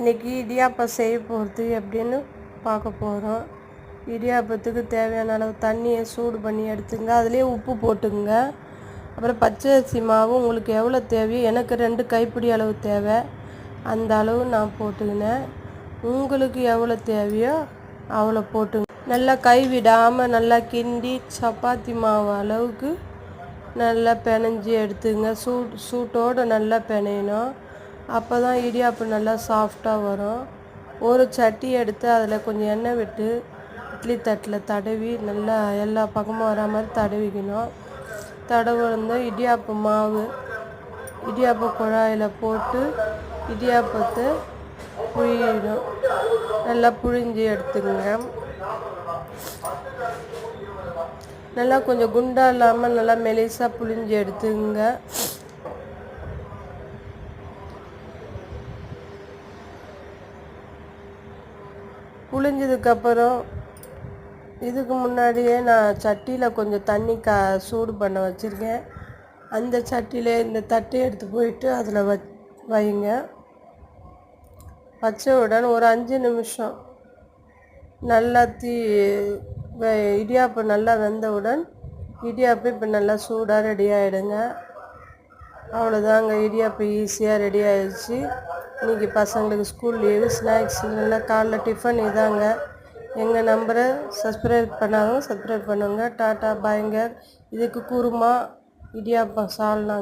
இன்றைக்கி இடியாப்பம் செய்ய போகிறது எப்படின்னு பார்க்க போகிறோம். இடியாப்பத்துக்கு தேவையான அளவு தண்ணியை சூடு பண்ணி எடுத்துங்க. அதுலேயே உப்பு போட்டுங்க. அப்புறம் பச்சை அரிசி மாவு உங்களுக்கு எவ்வளோ தேவையோ, எனக்கு 2 கைப்பிடி அளவு தேவை, அந்த அளவு நான் போட்டுக்கினேன். உங்களுக்கு எவ்வளோ தேவையோ அவ்வளோ போட்டுங்க. நல்லா கை விடாமல் நல்லா கிண்டி சப்பாத்தி மாவு அளவுக்கு நல்லா பிணைஞ்சி எடுத்துங்க. சூட்டோடு நல்லா பிணையணும். அப்போ தான் இடியாப்பம் நல்லா சாஃப்டாக வரும். ஒரு சட்டி எடுத்து அதில் கொஞ்சம் எண்ணெய் விட்டு இட்லி தட்டில் தடவி நல்லா எல்லா பக்கமும் வர மாதிரி தடவிக்கணும். தடவுந்து இடியாப்ப மாவு இடியாப்ப குழாயில் போட்டு இடியாப்பத்தை புழியணும். நல்லா புழிஞ்சி எடுத்துக்கங்க. நல்லா கொஞ்சம் குண்டாக இல்லாமல் நல்லா மெலிசாக புழிஞ்சி எடுத்துங்க. புழிஞ்சதுக்கப்புறம் இதுக்கு முன்னாடியே நான் சட்டியில் கொஞ்சம் தண்ணி சூடு பண்ண வச்சுருக்கேன். அந்த சட்டியிலே இந்த தட்டை எடுத்து போயிட்டு அதில் வைங்க. வச்சவுடன் ஒரு 5 நிமிஷம் நல்லா இடியாப்பம் நல்லா வெந்தவுடன் இடியாப்பம் இப்போ நல்லா சூடாக ரெடி ஆகிடுங்க. அவ்வளோதாங்க, இடியாப்பம் ஈஸியாக ரெடி ஆகிடுச்சு. இன்றைக்கி பசங்களுக்கு ஸ்கூல் லீவு, ஸ்நாக்ஸ் நல்லா காலைல டிஃபன் இதாங்க. எங்கள் நம்பரை சப்ஸ்கிரைப் பண்ணாங்க, சப்ஸ்கிரைப் பண்ணுங்க. டாட்டா பாய்ங்க. இதுக்கு குருமா இடியாப்பம் சால்னாங்க.